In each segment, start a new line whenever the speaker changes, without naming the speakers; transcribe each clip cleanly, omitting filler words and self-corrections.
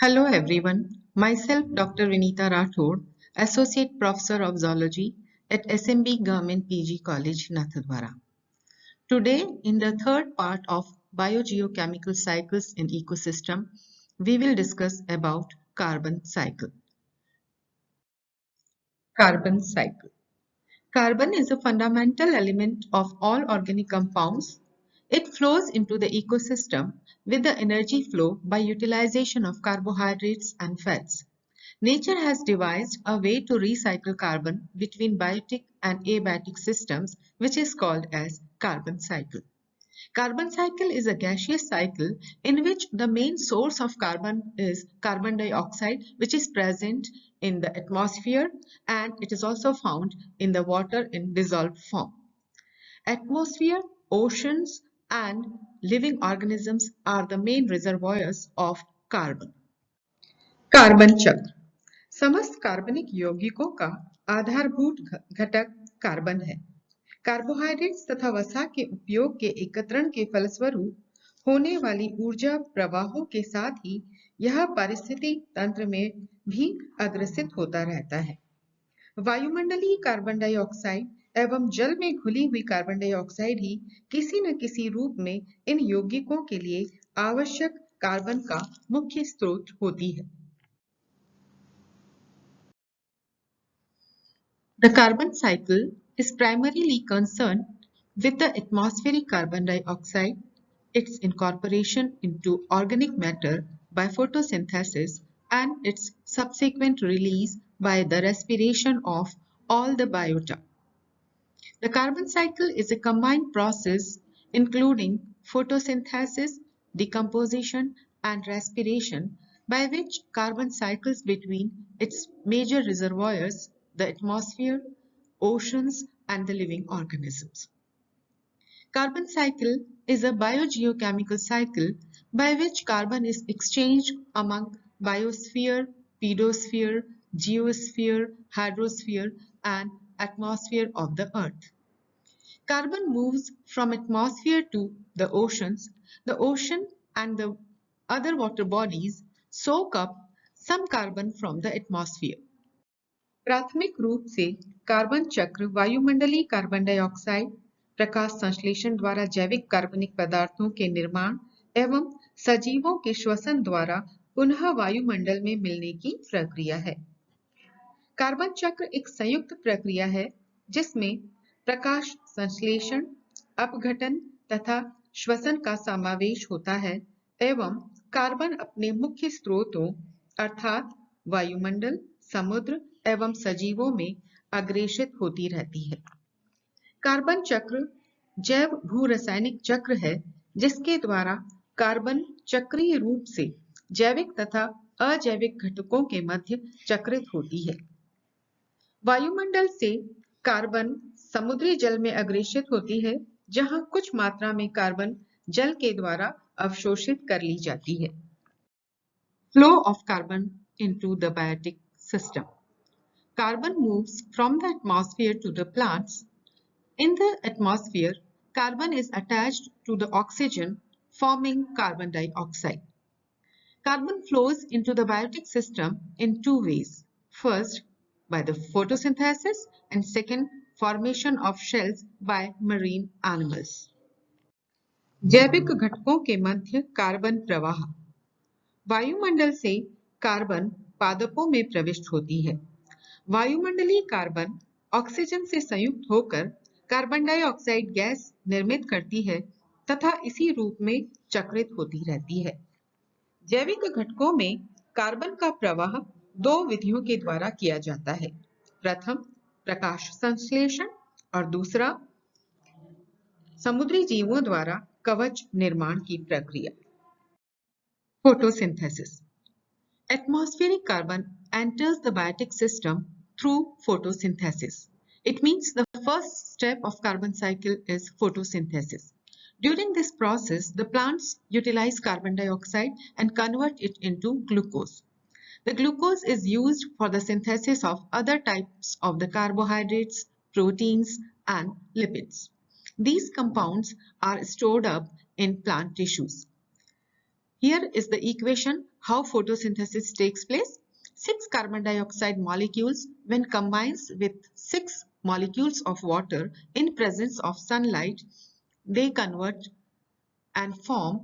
Hello everyone, myself Dr. Vinita Rathod, Associate Professor of Zoology at SMB Government PG College, Nathdwara. Today, in the third part of Biogeochemical Cycles in Ecosystem, we will discuss about carbon cycle. Carbon cycle. Carbon is a fundamental element of all organic compounds. It flows into the ecosystem with the energy flow by utilization of carbohydrates and fats. Nature has devised a way to recycle carbon between biotic and abiotic systems, which is called as carbon cycle. Carbon cycle is a gaseous cycle in which the main source of carbon is carbon dioxide, which is present in the atmosphere, and it is also found in the water in dissolved form. Atmosphere, oceans, and living organisms are the main reservoirs of carbon. Carbon चक्र समस्त कार्बनिक यौगिकों का आधारभूत घटक carbon है। Carbohydrates तथा वसा के उपयोग के एकत्रण के फलस्वरूप होने वाली ऊर्जा प्रवाहों के साथ ही यह पारिस्थितिक तंत्र में भी अग्रसित होता रहता है। वायुमंडलीय कार्बन डाइऑक्साइड एवं जल में घुली हुई कार्बन डाइऑक्साइड ही किसी न किसी रूप में इन यौगिकों के लिए आवश्यक कार्बन का मुख्य स्रोत होती है। The carbon cycle is primarily concerned with the atmospheric carbon dioxide, its incorporation into organic matter by photosynthesis, and its subsequent release by the respiration of all the biota. The carbon cycle is a combined process including photosynthesis, decomposition, and respiration by which carbon cycles between its major reservoirs, the atmosphere, oceans, and the living organisms. Carbon cycle is a biogeochemical cycle by which carbon is exchanged among biosphere, pedosphere, geosphere, hydrosphere, and atmosphere of the Earth. Carbon moves from atmosphere to the oceans. The ocean and the other water bodies soak up some carbon from the atmosphere. प्राथमिक रूप से carbon चक्र वायुमंडलीय carbon dioxide, प्रकाश संश्लेषण द्वारा जैविक कार्बनिक पदार्थों के निर्माण एवं सजीवों के श्वसन द्वारा पुनः वायुमंडल में मिलने की प्रक्रिया है। कार्बन चक्र एक संयुक्त प्रक्रिया है जिसमें प्रकाश संश्लेषण, अपघटन तथा श्वसन का समावेश होता है एवं कार्बन अपने मुख्य स्रोतों अर्थात वायुमंडल, समुद्र एवं सजीवों में अग्रेषित होती रहती है। कार्बन चक्र जैव भूरासायनिक चक्र है जिसके द्वारा कार्बन चक्रीय रूप से जैविक तथा अजैविक घटकों के मध्य चक्रित होती है। वायुमंडल से कार्बन समुद्री जल में अग्रेषित होती है जहां कुछ मात्रा में कार्बन जल के द्वारा अवशोषित कर ली जाती है। Flow of carbon into the biotic system. Carbon moves from the atmosphere to the plants. In the atmosphere, carbon is attached to the oxygen, forming carbon dioxide. Carbon flows into the biotic system in two ways. First, by the photosynthesis, and second, formation of shells by marine animals. जैविक घटकों के मध्य carbon प्रवाह। वायुमंडल से carbon पादपों में प्रविष्ट होती है। वायुमंडलीय कार्बन ऑक्सीजन से संयुक्त होकर कार्बन डाइऑक्साइड गैस निर्मित करती है तथा इसी रूप में चक्रित होती रहती है। जैविक घटकों में कार्बन का प्रवाह दो विधियों के द्वारा किया जाता है। प्रथम प्रकाश संश्लेषण और दूसरा समुद्री जीवों द्वारा कवच निर्माण की प्रक्रिया। Photosynthesis. Atmospheric carbon enters the biotic system through photosynthesis. It means the first step of carbon cycle is photosynthesis. During this process, the plants utilize carbon dioxide and convert it into glucose. The glucose is used for the synthesis of other types of the carbohydrates, proteins, and lipids. These compounds are stored up in plant tissues. Here is the equation how photosynthesis takes place. 6 carbon dioxide molecules when combined with 6 molecules of water in presence of sunlight, they convert and form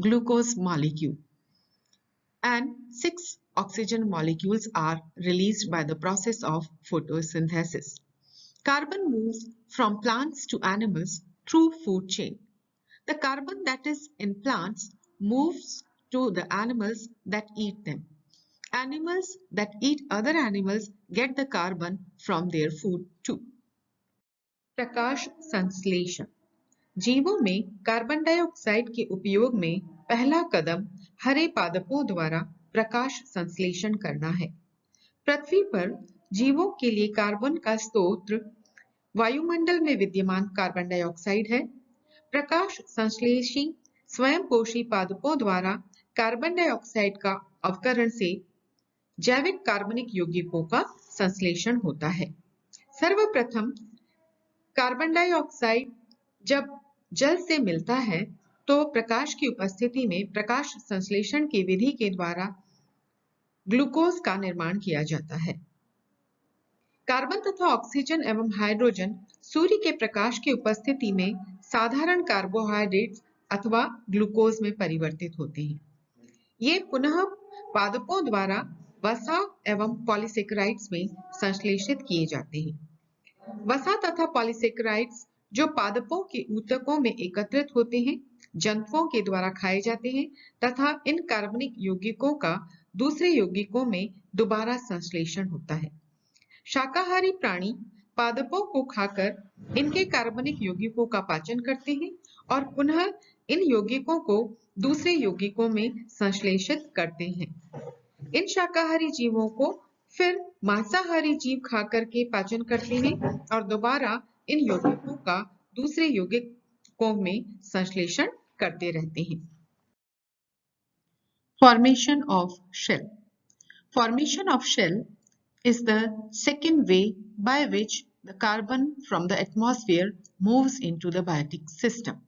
glucose molecule. And 6 oxygen molecules are released by the process of photosynthesis. Carbon moves from plants to animals through food chain. The carbon that is in plants moves to the animals that eat them. Animals that eat other animals get the carbon from their food too. प्रकाश संश्लेषण जीवों में carbon dioxide के उपयोग में पहला कदम हरे पादपों द्वारा प्रकाश संश्लेषण करना है। पृथ्वी पर जीवों के लिए कार्बन का स्रोत वायुमंडल में विद्यमान कार्बन डाइऑक्साइड है। प्रकाश संश्लेषी स्वयंपोषी पादपों द्वारा कार्बन डाइऑक्साइड का अवकरण से जैविक कार्बनिक यौगिकों का संश्लेषण होता है। सर्वप्रथम कार्बन डाइऑक्साइड जब जल से मिलता है तो प्रकाश की उपस्थिति में प्रकाश संश्लेषण की विधि के द्वारा ग्लूकोज का निर्माण किया जाता है। कार्बन तथा ऑक्सीजन एवं हाइड्रोजन सूर्य के प्रकाश की उपस्थिति में साधारण कार्बोहाइड्रेट्स अथवा ग्लूकोज में परिवर्तित होते हैं। ये पुनः पादपों द्वारा वसा एवं पॉलीसेकेराइड्स में संश्लेषित किए जाते हैं। वसा तथा पॉलीसेकेराइड्स जो पादपों के ऊतकों में एकत्रित होते हैं, जंतुओं के द्वारा खाए जाते हैं तथा इन कार्बनिक यौगिकों का दूसरे यौगिकों में दोबारा संश्लेषण होता है। शाकाहारी प्राणी पादपों को खाकर इनके कार्बनिक यौगिकों का पाचन करते हैं और पुनः इन यौगिकों को दूसरे यौगिकों में संश्लेषित करते हैं। इन शाकाहारी जीवों को फिर मांसाहारी जीव खाकर के पाचन करते हैं और दोबारा इन यौगिकों का दूसरे यौगिकों में संश्लेषण करते रहते हैं। Formation of shell. Formation of shell is the second way by which the carbon from the atmosphere moves into the biotic system.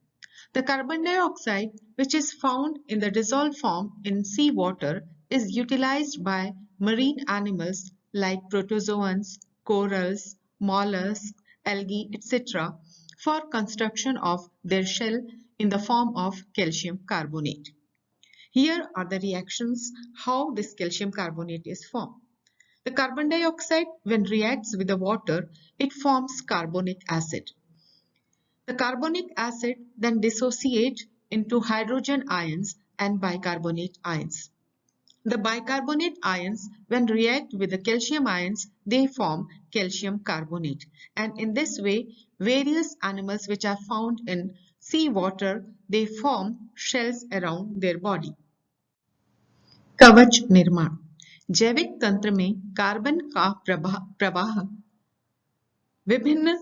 The carbon dioxide, which is found in the dissolved form in seawater, is utilized by marine animals like protozoans, corals, mollusks, algae, etc. for construction of their shell in the form of calcium carbonate. Here are the reactions how this calcium carbonate is formed. The carbon dioxide, when reacts with the water, it forms carbonic acid. The carbonic acid then dissociates into hydrogen ions and bicarbonate ions. The bicarbonate ions, when react with the calcium ions, they form calcium carbonate. And in this way, various animals which are found in seawater, they form shells around their body. कवच निर्माण जैविक तंत्र में carbon का प्रवाह विभिन्न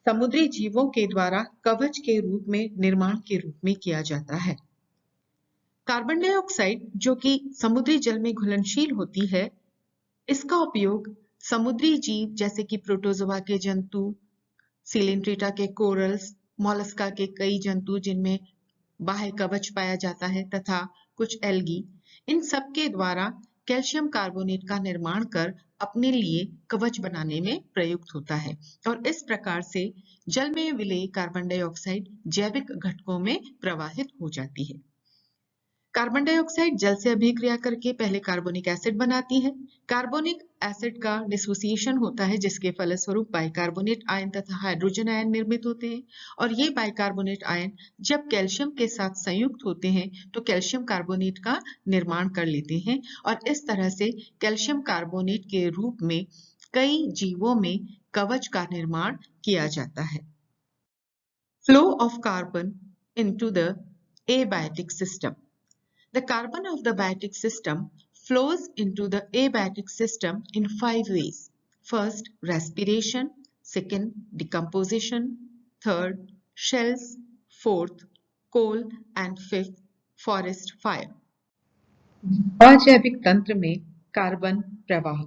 समुद्री जीवों के द्वारा कवच के रूप में निर्माण के रूप में किया जाता है। कार्बन डाइऑक्साइड जो कि समुद्री जल में घुलनशील होती है, इसका उपयोग समुद्री जीव जैसे कि प्रोटोजोआ के जंतु, सिलेंट्रेटा के कोरल्स, मोलस्का के कई जंतु जिनमें बाह्य कवच पाया जाता है तथा कुछ एल्गी, इन सब के द्वारा कैल्शियम कार्बोनेट का निर्माण कर अपने लिए कवच बनाने में प्रयुक्त होता है और इस प्रकार से जल में विलेय कार्बन डाइऑक्साइड जैविक घटकों में प्रवाहित हो जाती है। कार्बन डाइऑक्साइड जल से अभिक्रिया करके पहले कार्बोनिक एसिड बनाती है। कार्बोनिक एसिड का डिसोसिएशन होता है जिसके फलस्वरूप बाइकार्बोनेट आयन तथा हाइड्रोजन आयन निर्मित होते हैं और ये बाइकार्बोनेट आयन जब कैल्शियम के साथ संयुक्त होते हैं तो कैल्शियम कार्बोनेट का निर्माण कर लेते हैं और इस तरह से कैल्शियम कार्बोनेट के रूप में कई जीवों में कवच का निर्माण किया जाता है। Flow of carbon into the abiotic system. The carbon of the biotic system flows into the abiotic system in 5 ways. First, respiration. Second, decomposition. Third, shells. Fourth, coal. And fifth, forest fire. अजैविक तंत्र में carbon प्रवाह।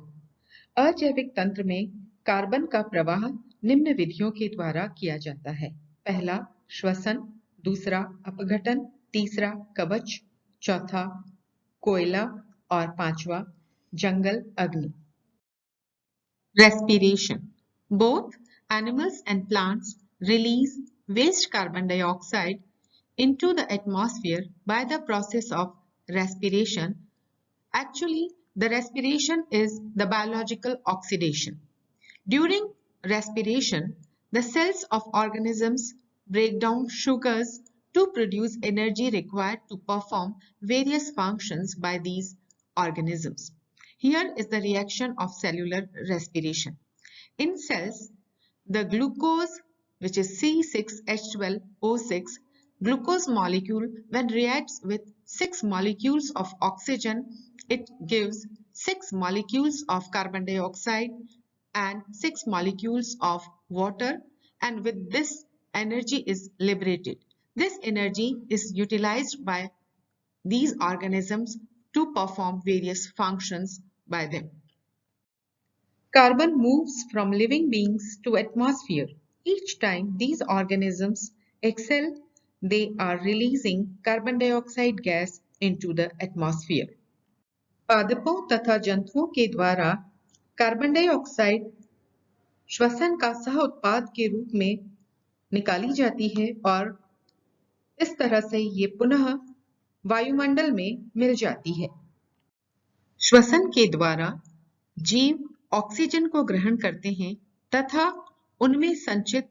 अजैविक तंत्र में carbon का प्रवाह निम्न विधियों के द्वारा किया जाता है। पहला, श्वसन। दूसरा, अपघटन। तीसरा, कवच। चौथा कोयला और पांचवा जंगल अग्नि। Respiration. Both animals and plants release waste carbon dioxide into the atmosphere by the process of respiration. Actually, the respiration is the biological oxidation. During respiration, the cells of organisms break down sugars to produce energy required to perform various functions by these organisms. Here is the reaction of cellular respiration. In cells, the glucose, which is C6H12O6, glucose molecule, when reacts with 6 molecules of oxygen, it gives 6 molecules of carbon dioxide and 6 molecules of water, and with this energy is liberated. This energy is utilized by these organisms to perform various functions by them. Carbon moves from living beings to atmosphere. Each time these organisms exhale, they are releasing carbon dioxide gas into the atmosphere. पादपों तथा जंतुओं के द्वारा carbon dioxide श्वसन का सह उत्पाद के रूप में निकाली जाती है और इस तरह से ये पुनः वायुमंडल में मिल जाती है। श्वसन के द्वारा जीव ऑक्सीजन को ग्रहण करते हैं तथा उनमें संचित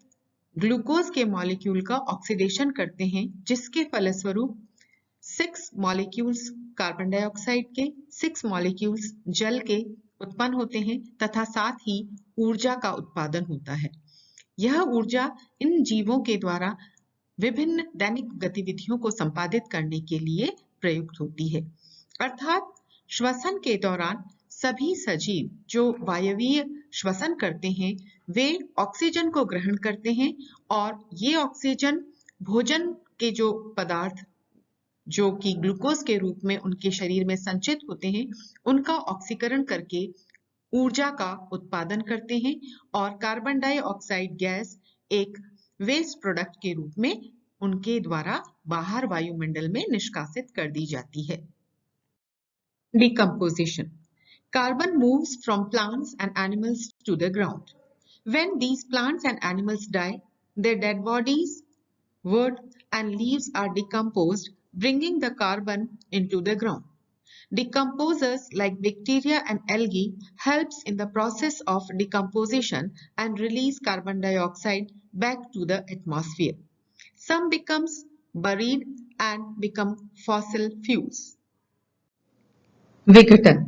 ग्लूकोज के मॉलिक्यूल का ऑक्सीडेशन करते हैं, जिसके फलस्वरूप 6 मॉलिक्यूल्स कार्बन डाइऑक्साइड के, 6 मॉलिक्यूल्स जल के उत्पन्न होते हैं तथा साथ ही ऊर्जा का उत्पादन होता है। यह ऊर्जा इन जीवों के द्वारा विभिन्न दैनिक गतिविधियों को संपादित करने के लिए प्रयुक्त होती है। अर्थात श्वसन के दौरान सभी सजीव जो वायवीय श्वसन करते हैं वे ऑक्सीजन को ग्रहण करते हैं और ये ऑक्सीजन भोजन के जो पदार्थ जो कि ग्लूकोज के रूप में उनके शरीर में संचित होते हैं उनका ऑक्सीकरण करके ऊर्जा का उत्पादन करते हैं और कार्बन डाइऑक्साइड गैस एक वेस्ट प्रोडक्ट के रूप में उनके द्वारा बाहर वायुमंडल में निष्कासित कर दी जाती है। Decomposition. Carbon moves from plants and animals to the ground. When these plants and animals die, their dead bodies, wood and leaves are decomposed, bringing the carbon into the ground. Decomposers like bacteria and algae helps in the process of decomposition and release carbon dioxide back to the atmosphere. Some becomes buried and become fossil fuels. विघटन.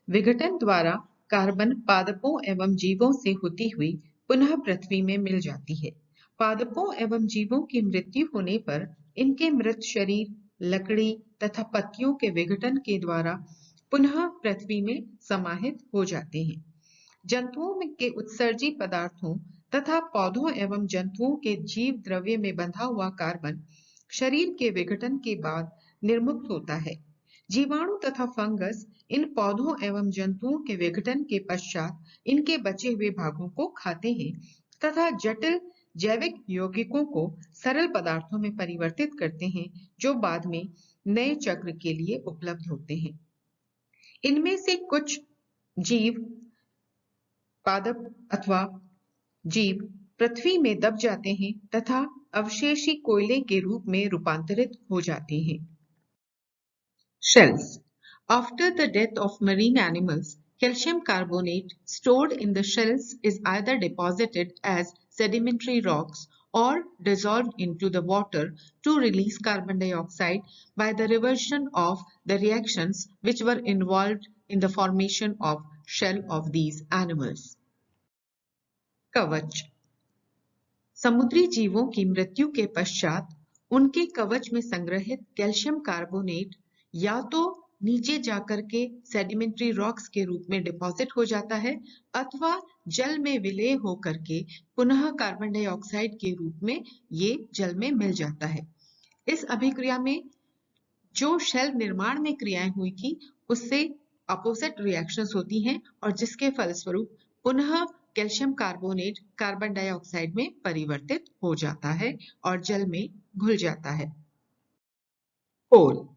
विघटन द्वारा carbon पादपों एवं जीवों से होती हुई पुनः पृथ्वी में मिल जाती है। पादपों एवं जीवों की मृत्यु होने पर इनके मृत शरीर लकड़ी तथा पत्तियों के विघटन के द्वारा पुनः पृथ्वी में समाहित हो जाते हैं। जंतुओं के उत्सर्जी पदार्थों तथा पौधों एवं जंतुओं के जीव द्रव्य में बंधा हुआ कार्बन शरीर के विघटन के बाद निर्मुक्त होता है। जीवाणु तथा फंगस इन पौधों एवं जंतुओं के विघटन के पश्चात इनके बचे हुए भागों को खाते हैं तथा जटिल जैविक यौगिकों को सरल पदार्थों में परिवर्तित करते हैं जो बाद में नए चक्र के लिए उपलब्ध होते हैं। इनमें से कुछ जीव पादप अथवा जीव पृथ्वी में दब जाते हैं तथा अवशेषी कोयले के रूप में रूपांतरित हो जाते हैं। Shells. After the death of marine animals, calcium carbonate stored in the shells is either deposited as sedimentary rocks or dissolved into the water to release carbon dioxide by the reversion of the reactions which were involved in the formation of shell of these animals. कवच. समुद्री जीवों की मृत्यु के पश्चात उनके कवच में संग्रहित कैल्शियम कार्बोनेट या तो नीचे जाकर के सेडिमेंट्री रॉक्स के रूप में डिपॉजिट हो जाता है अथवा जल में विलय होकर के पुनः कार्बन डाइऑक्साइड के रूप में ये जल में मिल जाता है। इस अभिक्रिया में जो शेल निर्माण में क्रियाएं हुई थी उससे अपोजिट रिएक्शंस होती हैं और जिसके फलस्वरूप पुनः कैल्शियम कार्बोनेट कार्बन डाइऑक्साइड में परिवर्तित हो जाता है और जल में घुल जाता है। कोल.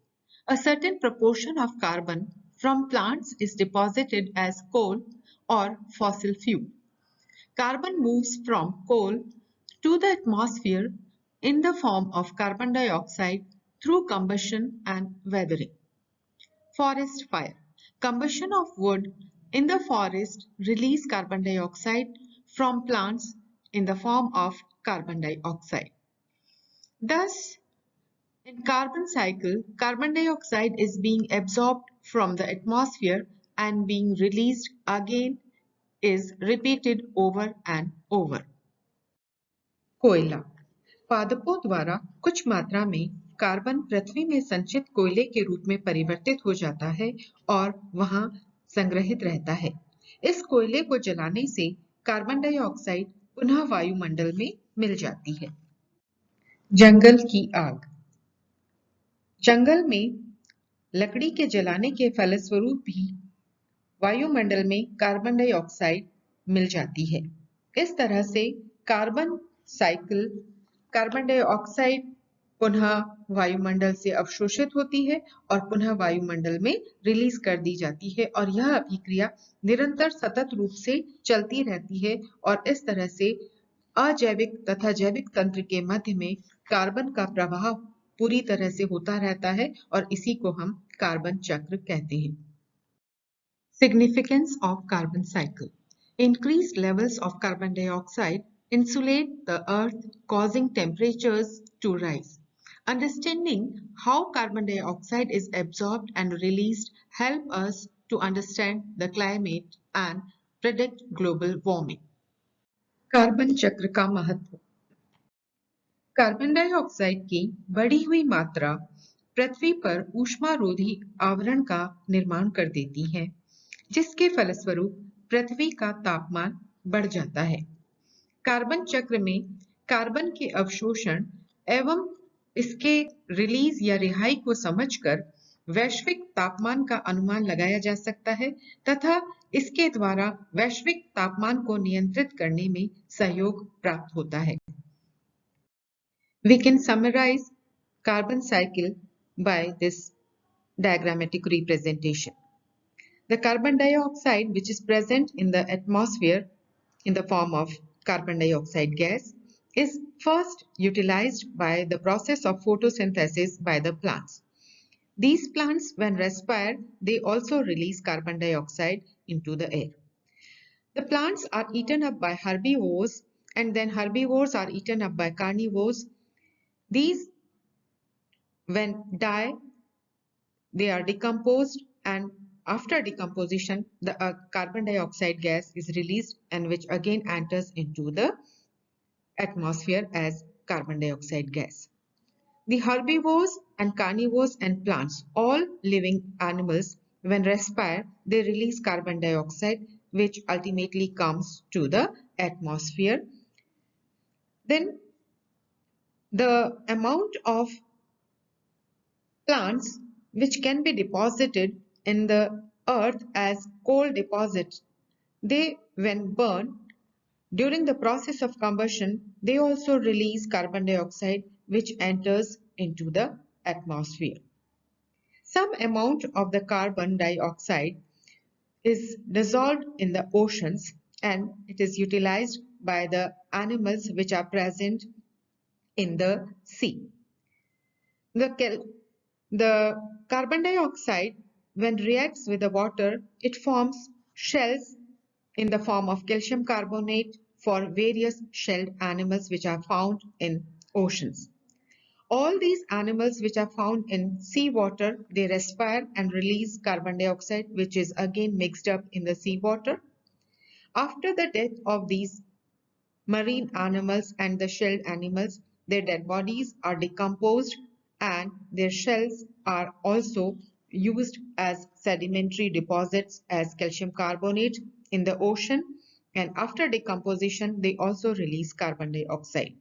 A certain proportion of carbon from plants is deposited as coal or fossil fuel. Carbon moves from coal to the atmosphere in the form of carbon dioxide through combustion and weathering. Forest fire. Combustion of wood in the forest release carbon dioxide from plants in the form of carbon dioxide. Thus, in carbon cycle, carbon dioxide is being absorbed from the atmosphere and being released again is repeated over and over. कोयला पादपों द्वारा कुछ मात्रा में carbon पृथ्वी में संचित कोयले के रूप में परिवर्तित हो जाता है और वहां संग्रहित रहता है। इस कोयले को जलाने से कार्बन डाइऑक्साइड पुनः वायुमंडल में मिल जाती है। जंगल की आग। जंगल में लकड़ी के जलाने के फलस्वरूप भी वायुमंडल में कार्बन डाइऑक्साइड मिल जाती है। इस तरह से कार्बन साइकिल कार्बन डाइऑक्साइड पुनः वायुमंडल से अवशोषित होती है और पुनः वायुमंडल में रिलीज कर दी जाती है और यह अभिक्रिया निरंतर सतत रूप से चलती रहती है और इस तरह से अजैविक तथा जैविक तंत्र के मध्य में कार्बन का प्रवाह पूरी तरह से होता रहता है और इसी को हम कार्बन चक्र कहते हैं। Significance of carbon cycle. Increased levels of carbon dioxide insulate the earth, causing temperatures to rise. Understanding how carbon dioxide is absorbed and released help us to understand the climate and predict global warming. Carbon चक्र का महत्व। Carbon dioxide की बढ़ी हुई मात्रा पृथ्वी पर ऊष्मारोधी आवरण का निर्माण कर देती है, जिसके फलस्वरूप पृथ्वी का तापमान बढ़ जाता है। कार्बन चक्र में कार्बन के अवशोषण एवं इसके रिलीज या रिहाई को समझकर वैश्विक तापमान का अनुमान लगाया जा सकता है तथा इसके द्वारा वैश्विक तापमान को नियंत्रित करने में सहयोग प्राप्त होता है। We can summarize carbon cycle by this diagrammatic representation. The carbon dioxide, which is present in the atmosphere in the form of carbon dioxide gas, is first utilized by the process of photosynthesis by the plants. These plants, when respire, they also release carbon dioxide into the air. The plants are eaten up by herbivores, and then herbivores are eaten up by carnivores. These, when die, they are decomposed, and after decomposition, the carbon dioxide gas is released and which again enters into the atmosphere as carbon dioxide gas. The herbivores and carnivores and plants, all living animals, when respire, they release carbon dioxide, which ultimately comes to the atmosphere. Then the amount of plants which can be deposited in the earth as coal deposits, they, when burned, during the process of combustion, they also release carbon dioxide which enters into the atmosphere. Some amount of the carbon dioxide is dissolved in the oceans and it is utilized by the animals which are present in the sea. The carbon dioxide, when reacts with the water, it forms shells in the form of calcium carbonate for various shelled animals which are found in oceans. All these animals which are found in seawater, they respire and release carbon dioxide, which is again mixed up in the seawater. After the death of these marine animals and the shelled animals, their dead bodies are decomposed and their shells are also used as sedimentary deposits as calcium carbonate in the ocean, and after decomposition they also release carbon dioxide.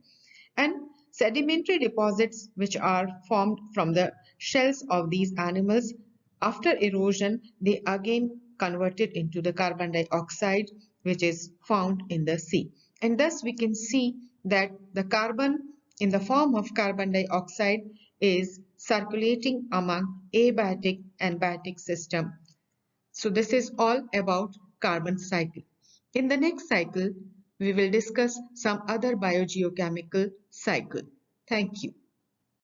And sedimentary deposits which are formed from the shells of these animals, after erosion they again converted into the carbon dioxide which is found in the sea. And thus we can see that the carbon in the form of carbon dioxide is circulating among abiotic and biotic system. So this is all about carbon cycle. In the next cycle, we will discuss some other biogeochemical cycle. Thank you.